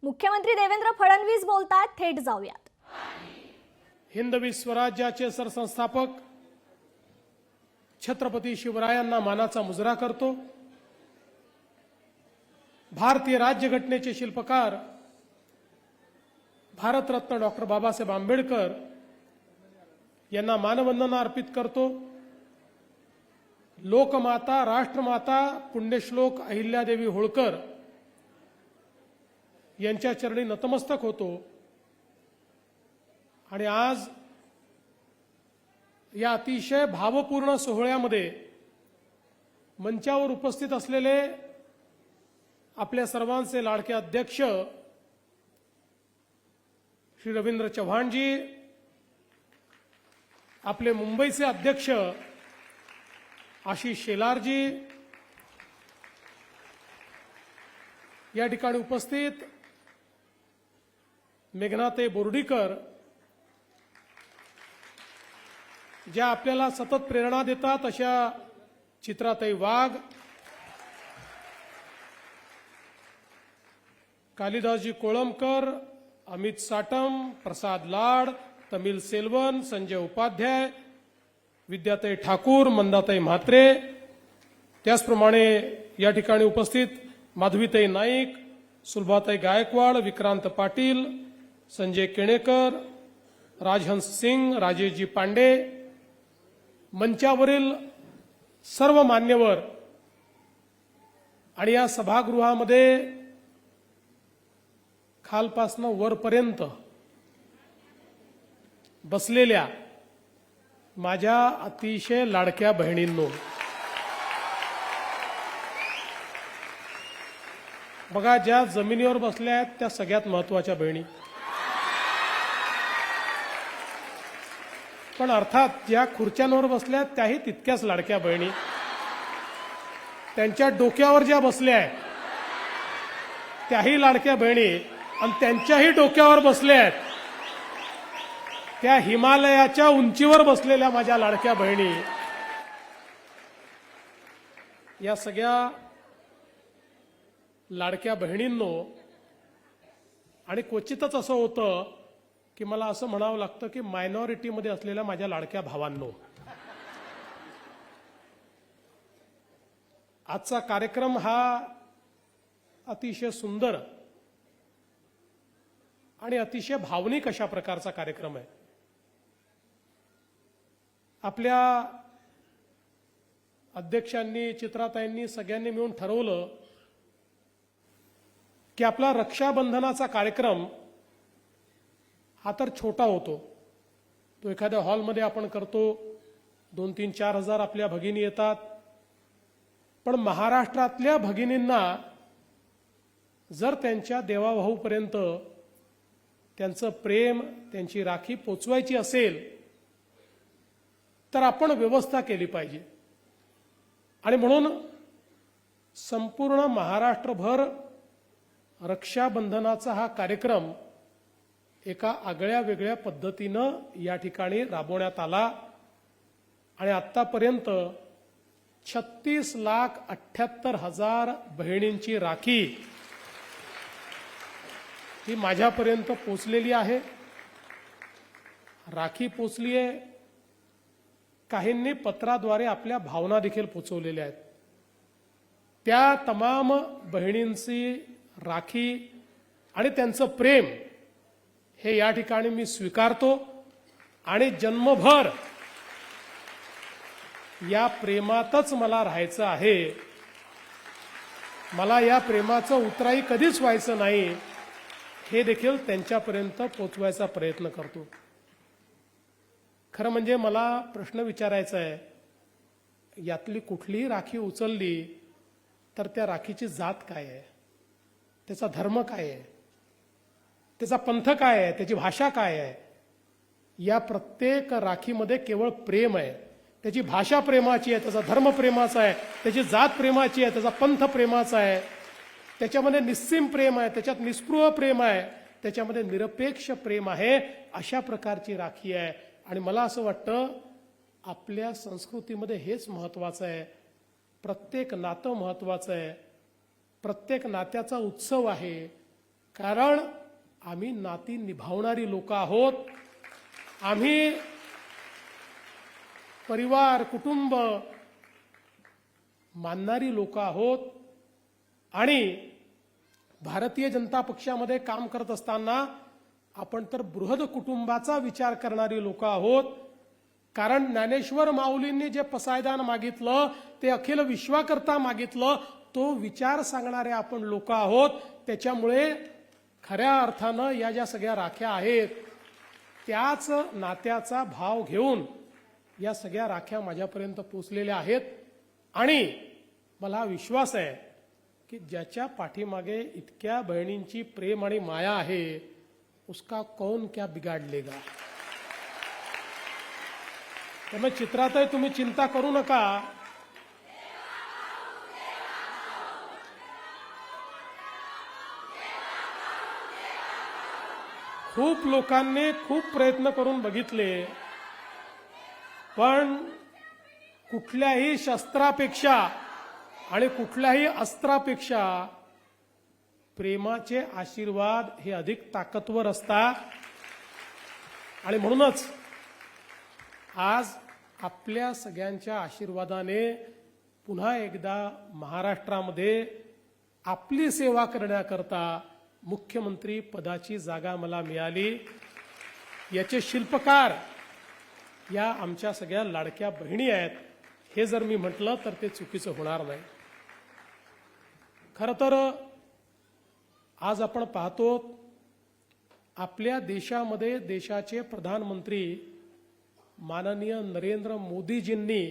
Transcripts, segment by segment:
मुख्यमंत्री देवेंद्र फडणवीस बोलतात, थेट जाऊयात. हिंदवी स्वराज्याचे सरसंस्थापक छत्रपती शिवरायांना मानाचा मुजरा करतो. भारतीय राज्यघटनेचे शिल्पकार भारतरत्न डॉक्टर बाबासाहेब आंबेडकर यांना मानवंदना अर्पित करतो. लोकमाता राष्ट्रमाता पुण्यश्लोक अहिल्यादेवी होळकर यांच्या चरणी नतमस्तक होतो. आणि आज या अतिशय भावपूर्ण सोहळ्यामध्ये मंचावर उपस्थित असलेले आपल्या सर्वांचे लाडके अध्यक्ष श्री रवींद्र चव्हाणजी, आपले मुंबईचे अध्यक्ष आशिष शेलारजी, या ठिकाणी उपस्थित मेघनाताई बोर्डीकर, ज्या आपल्याला सतत प्रेरणा देतात अशा चित्राताई वाघ, कालिदासजी कोळंबकर, अमित साटम, प्रसाद लाड, तमिल सेल्वन, संजय उपाध्याय, विद्याताई ठाकूर, मंदाताई म्हात्रे, त्याचप्रमाणे या ठिकाणी उपस्थित माधवीताई नाईक, सुलभाताई गायकवाड, विक्रांत पाटील, संजय केणेकर, राजहंस सिंग, राजेशजी पांडे, मंचावरील सर्व मान्यवर आणि या सभागृहामध्ये खालपासनं वरपर्यंत बसलेल्या माझ्या अतिशय लाडक्या बहिणींनो, बघा, ज्या जमिनीवर बसल्या आहेत त्या सगळ्यात महत्वाच्या बहिणी, पण अर्थात ज्या खुर्च्यांवर बसल्या आहेत त्याही तितक्याच लाडक्या बहिणी. त्यांच्या डोक्यावर ज्या बसल्या आहेत त्याही लाडक्या बहिणी, आणि त्यांच्याही डोक्यावर बसल्या आहेत त्या हिमालयाच्या उंचीवर बसलेल्या माझ्या लाडक्या बहिणी. या सगळ्या लाडक्या बहिणींनो, आणि क्वचितच असं होतं की मला असं म्हणावं लागतं की मायनॉरिटीमध्ये असलेल्या माझ्या लाडक्या भावांनो, आजचा कार्यक्रम हा अतिशय सुंदर आणि अतिशय भावनिक अशा प्रकारचा कार्यक्रम आहे. आपल्या अध्यक्षांनी, चित्राताईंनी, सगळ्यांनी मिळून ठरवलं की आपला रक्षाबंधनाचा कार्यक्रम हा तर छोटा होतो, तो एखाद्या हॉलमध्ये आपण करतो, 2-3-4 हजार आपल्या भगिनी येतात, पण महाराष्ट्रातल्या भगिनींना जर त्यांच्या देवाभाऊपर्यंत त्यांचं प्रेम, त्यांची राखी पोचवायची असेल तर आपण व्यवस्था केली पाहिजे. आणि म्हणून संपूर्ण महाराष्ट्रभर रक्षाबंधनाचा हा कार्यक्रम एका आगळ्या वेगळ्या पद्धतीनं या ठिकाणी राबवण्यात आला. आणि आतापर्यंत 36,78,000 बहिणींची राखी ही माझ्यापर्यंत पोचलेली आहे. राखी पोचली आहे, काहींनी पत्राद्वारे आपल्या भावना देखील पोचवलेल्या आहेत. त्या तमाम बहिणींची राखी आणि त्यांचं प्रेम हे या ठिकाणी मी स्वीकारतो आणि जन्मभर या प्रेमातच मला राहायचं आहे. मला या प्रेमाचं उतराई कधीच व्हायचं नाही, हे देखील त्यांच्यापर्यंत पोचवायचा प्रयत्न करतो. खरं म्हणजे मला प्रश्न विचारायचा आहे, यातली कुठलीही राखी उचलली तर त्या राखीची जात काय आहे, त्याचा धर्म काय आहे, त्याचा पंथ काय आहे, त्याची भाषा काय आहे. या प्रत्येक राखीमध्ये केवळ प्रेम आहे. त्याची भाषा प्रेमाची आहे, त्याचा धर्म प्रेमाचा आहे, त्याची जात प्रेमाची आहे, त्याचा पंथ प्रेमाचा आहे, त्याच्यामध्ये निस्सीम प्रेम आहे, त्याच्यात निस्पृह प्रेम आहे, त्याच्यामध्ये निरपेक्ष प्रेम आहे. अशा प्रकारची राखी आहे. आणि मला असं वाटतं आपल्या संस्कृतीमध्ये हेच महत्वाचं आहे. प्रत्येक नातं महत्वाचं आहे, प्रत्येक नात्याचा उत्सव आहे. कारण आम्ही नाती निभावणारी लोक आहोत. आम्ही परिवार कुटुंब मानणारी लोक आहोत. आणि भारतीय जनता पक्षामध्ये काम करत असताना आपण तर बृहद कुटुंबाचा विचार करणारी लोक आहोत. कारण ज्ञानेश्वर माऊलींनी जे पसायदान मागितलं ते अखिल विश्वाकरता मागितलं, तो विचार सांगणारे आपण लोक आहोत. त्याच्यामुळे खऱ्या अर्थानं या ज्या सगळ्या राख्या आहेत त्याच नात्याचा भाव घेऊन या सगळ्या राख्या माझ्यापर्यंत पोचलेल्या आहेत. आणि मला विश्वास आहे की ज्याच्या पाठीमागे इतक्या बहिणींची प्रेम आणि माया आहे उसका कौन क्या बिगाड़ लेगा. त्यामुळे चित्रातही तुम्ही चिंता करू नका. खूप लोकांनी खूप प्रयत्न करून बघितले, पण कुठल्याही शस्त्रापेक्षा आणि कुठल्याही अस्त्रापेक्षा प्रेमाचे आशीर्वाद हे अधिक ताकदवर असतात. आणि म्हणूनच आज आपल्या सगळ्यांच्या आशीर्वादाने पुन्हा एकदा महाराष्ट्रामध्ये आपली सेवा करण्याकरता मुख्यमंत्री पदाची जागा मला मिळाली. याचे शिल्पकार या आमच्या सगळ्या लाडक्या बहिणी आहेत. हे जर मी म्हटलं तर ते चुकीचं होणार नाही. खरं तर आज आपण पाहतो आपल्या देशामध्ये देशाचे प्रधानमंत्री माननीय नरेंद्र मोदीजींनी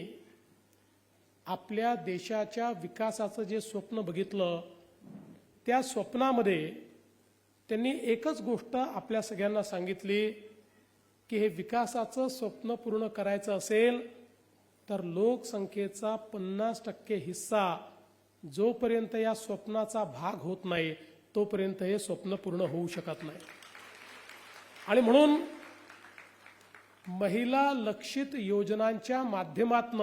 आपल्या देशाच्या विकासाचं जे स्वप्न बघितलं त्या स्वप्नामध्ये त्यांनी एकच गोष्ट आपल्या सगळ्यांना सांगितली की हे विकासाचं स्वप्न पूर्ण करायचं असेल तर लोकसंख्येचा 50% हिस्सा जोपर्यंत या स्वप्नाचा भाग होत नाही तोपर्यंत हे स्वप्न पूर्ण होऊ शकत नाही. आणि म्हणून महिला लक्षित योजनांच्या माध्यमातून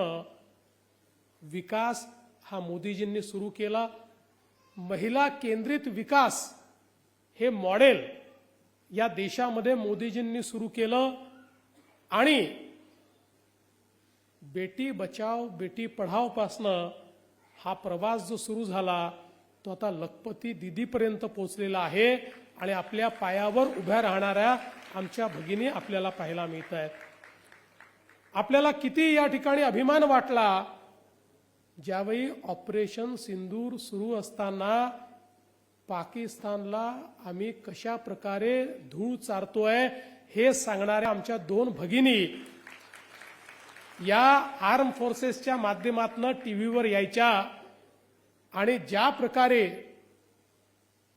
विकास हा मोदीजींनी सुरू केला. महिला केंद्रित विकास हे मॉडेल या देशामध्ये मोदीजींनी सुरू केलं. आणि बेटी बचाव बेटी पढाव पासनं हा प्रवास जो सुरू झाला तो आता लखपती दीदीपर्यंत पोहोचलेला आहे. आणि आपल्या पायावर उभ्या राहणाऱ्या आमच्या भगिनी आपल्याला पाहायला मिळत आहेत. आपल्याला किती या ठिकाणी अभिमान वाटला ज्यावेळी ऑपरेशन सिंदूर सुरू असताना पाकिस्तानला आम्ही कशा प्रकारे धूळ चारतोय हे सांगणाऱ्या आमच्या 2 भगिनी या आर्म फोर्सेसच्या माध्यमातून टीव्हीवर यायच्या आणि ज्या प्रकारे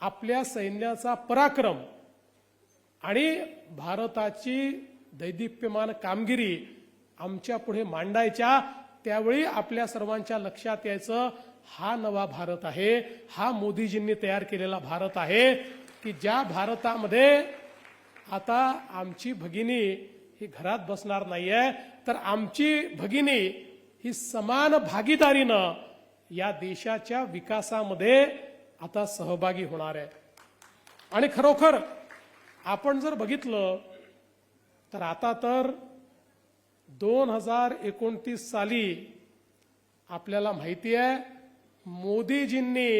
आपल्या सैन्याचा पराक्रम आणि भारताची दैदिप्यमान कामगिरी आमच्या पुढे मांडायच्या, त्यावेळी आपल्या सर्वांच्या लक्षात यायचं हा नवा भारत आहे, हा मोदीजींनी तयार केलेला भारत आहे की ज्या भारतामध्ये आता आमची भगिनी ही घरात बसणार नाहीये तर आमची भगिनी ही समान भागीदारीनं या देशाच्या विकासामध्ये आता सहभागी होणार आहे. आणि खरोखर आपण जर बघितलं तर आता तर 2029 साली आपल्याला माहिती आहे मोदीजींनी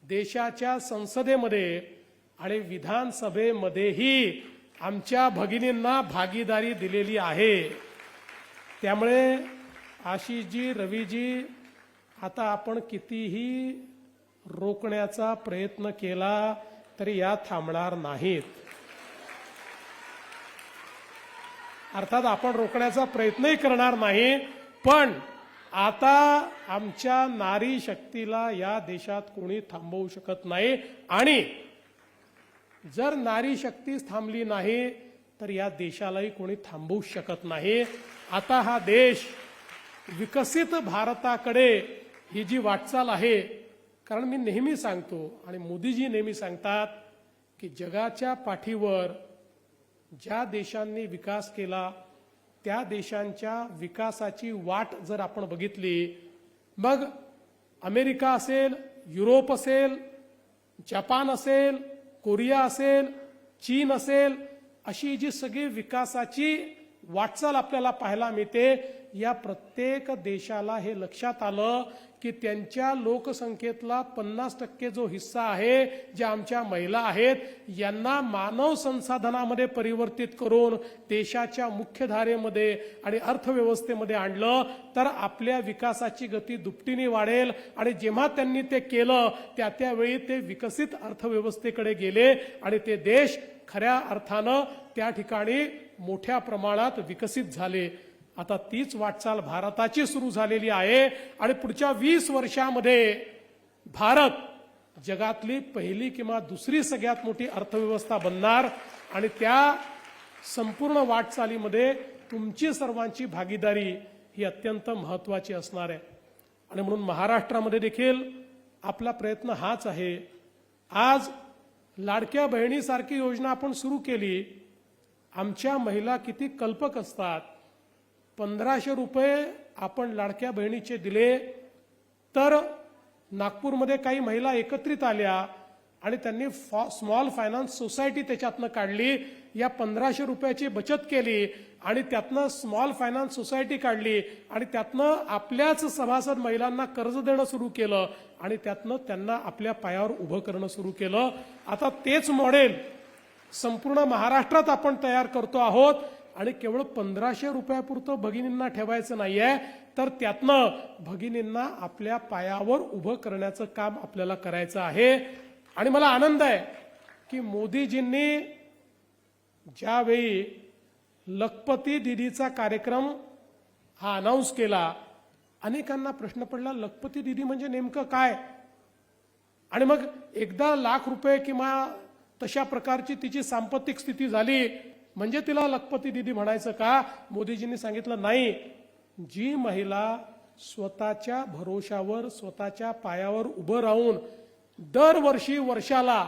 देशाच्या संसदेमध्ये आणि विधानसभेमध्येही आमच्या भगिनींना भागीदारी दिलेली आहे. त्यामुळे आशिषजी रवीजी आता आपण कितीही रोखण्याचा प्रयत्न केला तरी या थांबणार नाहीत. अर्थात आपण रोखण्याचा प्रयत्नही करणार नाही, पण आता आमच्या नारी शक्तीला या देशात कोणी थांबवू शकत नाही. आणि जर नारी शक्तीच थांबली नाही तर या देशालाही कोणी थांबवू शकत नाही. आता हा देश विकसित भारताकडे ही जी वाटचाल आहे, कारण मी नेहमी सांगतो आणि मोदीजी नेहमी सांगतात की जगाच्या पाठीवर ज्या देशांनी विकास केला त्या देशांच्या विकासाची वाट जर आपण बघितली, मग अमेरिका असेल, युरोप असेल, जपान असेल, कोरिया असेल, चीन असेल, अशी जी सगळी विकासाची वाटचाल आपल्याला पाहायला मिळते, या प्रत्येक देशाला हे लक्षात आलं की त्यांच्या लोकसंख्येतला 50% जो हिस्सा आहे, ज्या आमच्या महिला आहेत, यांना मानव संसाधनामध्ये परिवर्तित करून देशाच्या मुख्यधारेमध्ये आणि अर्थव्यवस्थेमध्ये आणलं तर आपल्या विकासाची गती दुपटीने वाढेल. आणि जेव्हा त्यांनी ते केलं त्यावेळी ते विकसित अर्थव्यवस्थेकडे गेले आणि ते देश खऱ्या अर्थानं त्या ठिकाणी मोठ्या प्रमाणात विकसित झाले. आता तीच वाटचाल भारताची सुरू झालेली आहे आणि पुढच्या 20 वर्षामध्ये भारत जगातली पहिली किंवा दुसरी सगळ्यात मोठी अर्थव्यवस्था बनणार आणि त्या संपूर्ण वाटचालीमध्ये तुमची सर्वांची भागीदारी ही अत्यंत महत्त्वाची असणार आहे. आणि म्हणून महाराष्ट्रामध्ये देखील आपला प्रयत्न हाच आहे. आज लाडक्या बहिणीसारखी योजना आपण सुरू केली. आमच्या महिला किती कल्पक असतात. 1500 रुपये आपण लाडक्या बहिणीचे दिले तर नागपूरमध्ये काही महिला एकत्रित आल्या आणि त्यांनी स्मॉल फायनान्स सोसायटी त्याच्यातनं काढली. या 1500 रुपयाची बचत केली आणि त्यातनं स्मॉल फायनान्स सोसायटी काढली आणि त्यातनं आपल्याच सभासद महिलांना कर्ज देणं सुरू केलं आणि त्यातनं त्यांना आपल्या पायावर उभं करणं सुरू केलं. आता तेच मॉडेल संपूर्ण महाराष्ट्रात आपण तयार करतो आहोत आणि केवळ 1500 रुपयापुरतं भगिनींना ठेवायचं नाहीये, तर त्यातनं भगिनींना आपल्या पायावर उभं करण्याचं काम आपल्याला करायचं आहे. आणि मला आनंद आहे की मोदीजींनी ज्यावेळी लखपती दीदीचा कार्यक्रम हा अनाऊन्स केला, अनेकांना प्रश्न पडला लखपती दीदी म्हणजे नेमकं काय. आणि मग एकदा ₹1,00,000 किंवा तशा प्रकारची तिची सांपत्तिक स्थिती झाली म्हणजे तिला लखपती दीदी म्हणायचं का. मोदीजींनी सांगितलं नाही, जी महिला स्वतःच्या भरोशावर स्वतःच्या पायावर उभं राहून दरवर्षी वर्षाला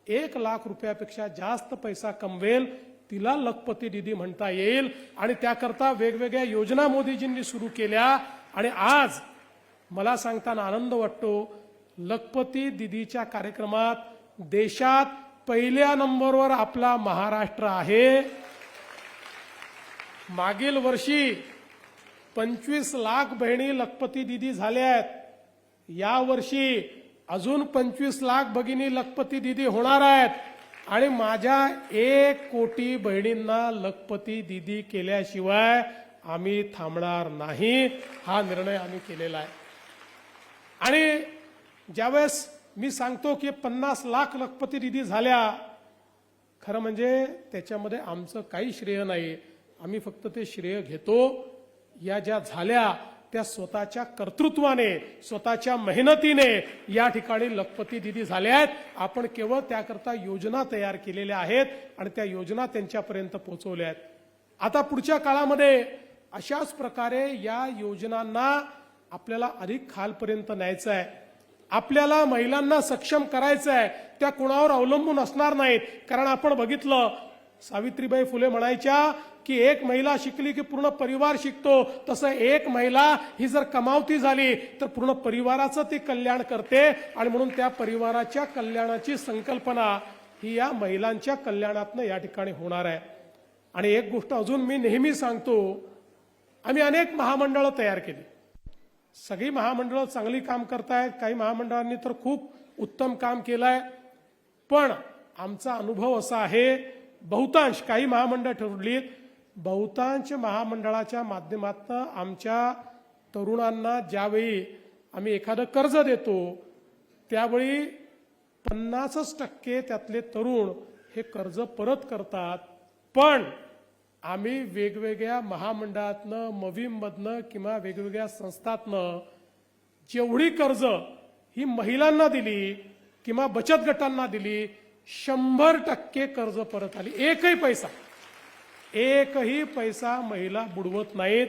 ₹1,00,000 जास्त पैसा कमवेल तिला लखपती दीदी म्हणता येईल. आणि त्याकरता वेगवेगळ्या योजना मोदीजींनी सुरू केल्या आणि आज मला सांगताना आनंद वाटतो, लखपती दीदीच्या कार्यक्रमात देशात पहिल्या नंबरवर आपला महाराष्ट्र आहे. मागील वर्षी 25 लाख बहिणी लखपती दीदी झाल्या आहेत. या वर्षी अजून 25 लाख भगिनी लखपती दीदी होणार आहेत आणि माझ्या 1 कोटी बहिणींना लखपती दीदी केल्याशिवाय आम्ही थांबणार नाही. हा निर्णय आम्ही केलेला आहे. आणि ज्यावेळेस मी सांगतो की 50 लाख लखपती दीदी झाल्या, खरं म्हणजे त्याच्यामध्ये आमचं काही श्रेय नाही. आम्ही फक्त ते श्रेय घेतो. या ज्या झाल्या त्या स्वतःच्या कर्तृत्वाने स्वतःच्या मेहनतीने या ठिकाणी लखपती दीदी झाल्या आहेत. आपण केवळ त्याकरता योजना तयार केलेल्या आहेत आणि त्या योजना त्यांच्यापर्यंत पोहोचवल्या आहेत. आता पुढच्या काळामध्ये अशाच प्रकारे या योजनांना आपल्याला अधिक खालपर्यंत न्यायचं आहे. आपल्याला महिलांना सक्षम करायचं आहे. त्या कोणावर अवलंबून असणार नाहीत. कारण आपण बघितलं सावित्रीबाई फुले म्हणायच्या की एक महिला शिकली की पूर्ण परिवार शिकतो. तसं एक महिला ही जर कमावती झाली तर पूर्ण परिवाराचं ती कल्याण करते आणि म्हणून त्या परिवाराच्या कल्याणाची संकल्पना ही या महिलांच्या कल्याणातनं या ठिकाणी होणार आहे. आणि एक गोष्ट अजून मी नेहमी सांगतो, आम्ही अनेक महामंडळं तयार केली. सगळी महामंडळं चांगली काम करतायत. काही महामंडळांनी तर खूप उत्तम काम केलंय. पण आमचा अनुभव असा आहे, बहुतांश काही महामंडळ ठरवलीत, बहुतांश महामंडळाच्या माध्यमातून आमच्या तरुणांना ज्यावेळी आम्ही एखादं कर्ज देतो त्यावेळी 50% त्यातले तरुण हे कर्ज परत करतात. पण आम्ही वेगवेगळ्या महामंडळातनं, मविममधनं किंवा वेगवेगळ्या संस्थातनं जेवढी कर्ज ही महिलांना दिली किंवा बचत गटांना दिली, 100% कर्ज परत आली. एकही पैसा महिला बुडवत नाहीत.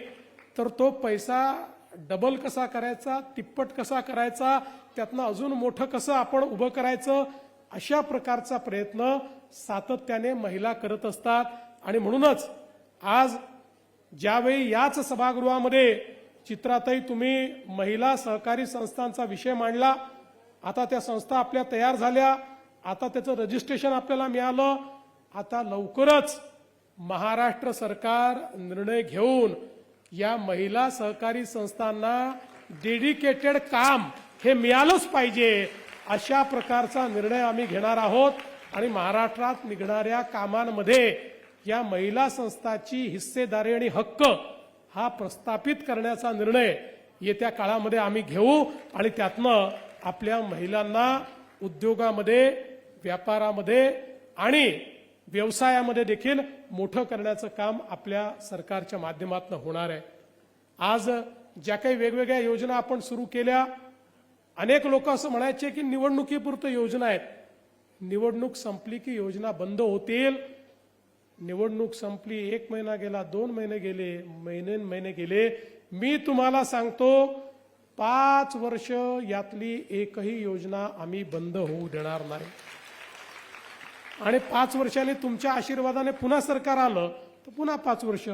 तर तो पैसा डबल कसा करायचा, तिप्पट कसा करायचा, त्यातनं अजून मोठं कसं आपण उभं करायचं, अशा प्रकारचा प्रयत्न सातत्याने महिला करत असतात. आणि म्हणूनच आज ज्यावेळी याच सभागृहामध्ये चित्राताई तुम्ही महिला सहकारी संस्थांचा विषय मांडला, आता त्या संस्था आपल्या तयार झाल्या आता त्याचं रजिस्ट्रेशन आपल्याला मिळालं. आता लवकरच महाराष्ट्र सरकार निर्णय घेऊन या महिला सहकारी संस्थांना डेडिकेटेड काम हे मिळालंच पाहिजे अशा प्रकारचा निर्णय आम्ही घेणार आहोत. आणि महाराष्ट्रात निघणाऱ्या कामांमध्ये या महिला संस्थाची हिस्सेदारी आणि हक्क हा प्रस्थापित करण्याचा निर्णय येत्या काळामध्ये आम्ही घेऊ. आणि त्यातनं आपल्या महिलांना उद्योगामध्ये, व्यापारामध्ये आणि व्यवसायामध्ये देखील मोठं करण्याचं काम आपल्या सरकारच्या माध्यमातून होणार आहे. आज ज्या काही वेगवेगळ्या योजना आपण सुरू केल्या, अनेक लोक असं म्हणायचे की निवडणुकीपुरतं योजना आहेत. निवडणूक संपली की योजना बंद होतील. निवडणूक संपली, 1 महिना गेला, 2 महिने गेले, महिने गेले. मी तुम्हाला सांगतो 5 वर्ष यातली एकही योजना आम्ही बंद होऊ देणार नाही. आणि 5 वर्षांनी तुमच्या आशीर्वादाने पुन्हा सरकार आलं तर पुन्हा 5 वर्ष.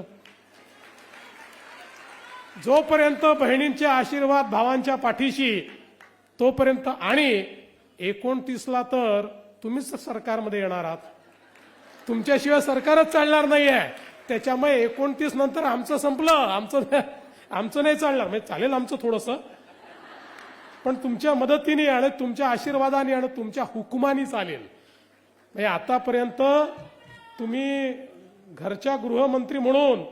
जोपर्यंत बहिणींचे आशीर्वाद भावांच्या पाठीशी तोपर्यंत. आणि 29ला तर तुम्हीच सरकारमध्ये येणार आहात. तुमच्याशिवाय सरकारच चालणार नाहीये. त्याच्यामुळे 29 नंतर आमचं संपलं, आमचं नाही चालणार. म्हणजे चालेल आमचं थोडंसं, पण तुमच्या मदतीने आणि तुमच्या आशीर्वादाने आणि तुमच्या हुकुमानी चालेल. म्हणजे आतापर्यंत तुम्ही घरच्या गृहमंत्री म्हणून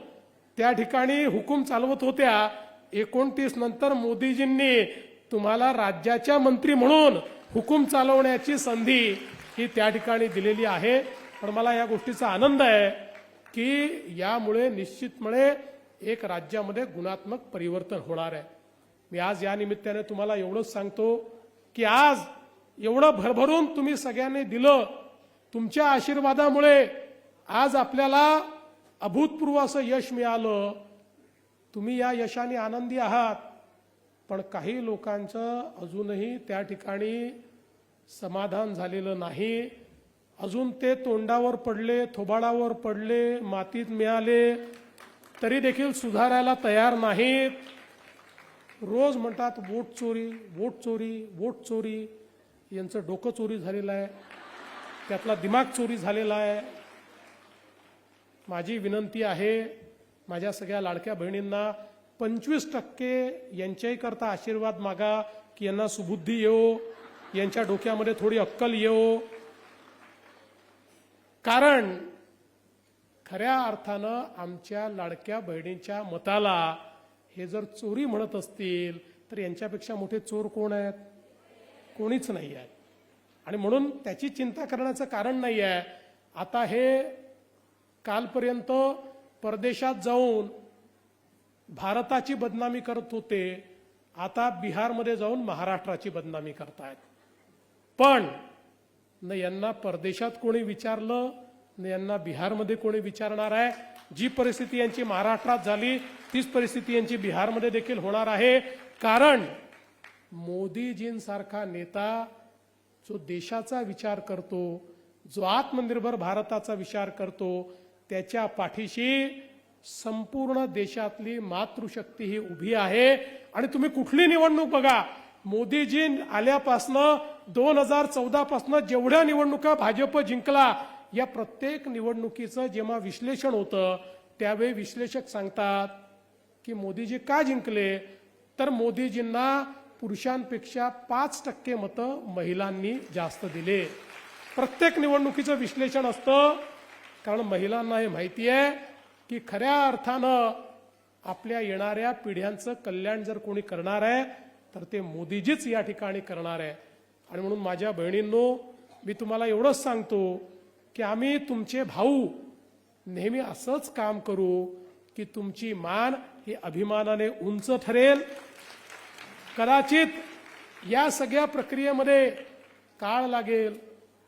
त्या ठिकाणी हुकूम चालवत होत्या. 29 नंतर मोदीजींनी तुम्हाला राज्याच्या मंत्री म्हणून हुकूम चालवण्याची संधी ही त्या ठिकाणी दिलेली आहे. पण मला या गोष्टीचा आनंद आहे की यामुळे निश्चितपणे एक राज्यामध्ये गुणात्मक परिवर्तन होणार आहे. मी आज या निमित्ताने तुम्हाला एवढंच सांगतो की आज एवढं भरभरून तुम्ही सगळ्यांनी दिलं. तुमच्या आशीर्वादामुळे आज आपल्याला अभूतपूर्व असं यश मिळालं. तुम्ही या यशाने आनंदी आहात. पण काही लोकांचं अजूनही त्या ठिकाणी समाधान झालेलं नाही. अजून ते तोंडावर पडले, थोबाडावर पडले, मातीत मिळाले तरी देखील सुधारायला तयार नाहीत. रोज म्हणतात वोट चोरी, वोट चोरी, वोट चोरी. यांचं डोकं चोरी झालेलं आहे, त्यातला दिमाग चोरी झालेला आहे. माझी विनंती आहे माझ्या सगळ्या लाडक्या बहिणींना, 25% यांच्याही करता आशीर्वाद मागा की यांना सुबुद्धी येवो, यांच्या डोक्यामध्ये थोडी अक्कल येवो. कारण खऱ्या अर्थानं आमच्या लाडक्या बहिणींच्या मताला हे जर चोरी म्हणत असतील तर यांच्यापेक्षा मोठे चोर कोण आहेत? कोणीच नाही आहे. आणि म्हणून त्याची चिंता करण्याचं कारण नाही आहे. आता हे कालपर्यंत परदेशात जाऊन भारताची बदनामी करत होते, आता बिहारमध्ये जाऊन महाराष्ट्राची बदनामी करतायत. पण न यांना परदेशात कोणी विचारलं, न यांना बिहारमध्ये कोणी विचारणार आहे. जी परिस्थिती यांची महाराष्ट्रात झाली तीच परिस्थिती यांची बिहारमध्ये देखील होणार आहे. कारण मोदीजींसारखा नेता जो देशाचा विचार करतो, जो आत्मनिर्भर भारताचा विचार करतो, त्याच्या पाठीशी संपूर्ण देशातली मातृशक्ती ही उभी आहे. आणि तुम्ही कुठली निवडणूक बघा, मोदीजी आल्यापासनं 2014 पासनं जेवढ्या निवडणुका भाजप जिंकला, या प्रत्येक निवडणुकीचं जेव्हा विश्लेषण होतं त्यावेळी विश्लेषक सांगतात की मोदीजी का जिंकले, तर मोदीजींना पुरुषांपेक्षा 5% मतं महिलांनी जास्त दिले. प्रत्येक निवडणुकीचं विश्लेषण असतं. कारण महिलांना हे माहिती आहे की खऱ्या अर्थानं आपल्या येणाऱ्या पिढ्यांचं कल्याण जर कोणी करणार आहे तर ते मोदीजीच या ठिकाणी करणार आहे. आणि म्हणून माझ्या बहिणींनो, मी तुम्हाला एवढंच सांगतो की आम्ही तुमचे भाऊ नेहमी असंच काम करू की तुमची मान ही अभिमानाने उंच ठरेल. कदाचित या सगळ्या प्रक्रियेमध्ये काळ लागेल,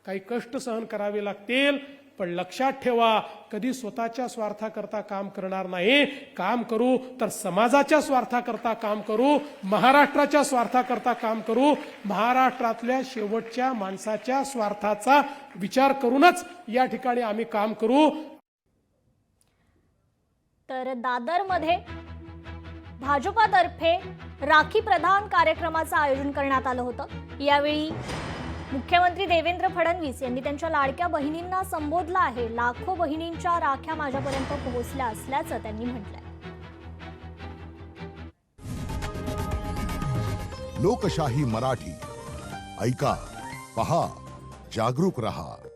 काही कष्ट सहन करावे लागतील, पण लक्षात ठेवा, कधी स्वतःच्या स्वार्थाकरता काम करणार नाही. काम करू तर समाजाच्या स्वार्थाकरता काम करू, महाराष्ट्राच्या स्वार्थाकरता काम करू. महाराष्ट्रातल्या शेवटच्या माणसाच्या स्वार्थाचा विचार करूनच या ठिकाणी आम्ही काम करू. तर दादरमध्ये भाजपातर्फे राखी प्रदान कार्यक्रमाचं आयोजन करण्यात आलं होतं. यावेळी मुख्यमंत्री देवेंद्र फडणवीस यांनी त्यांच्या लाडक्या बहिणींना संबोधलं आहे. लाखो बहिणींच्या राख्या माझ्यापर्यंत पोहोचल्या असल्याचं त्यांनी म्हटलंय. लोकशाही मराठी ऐका, पहा, जागरूक रहा.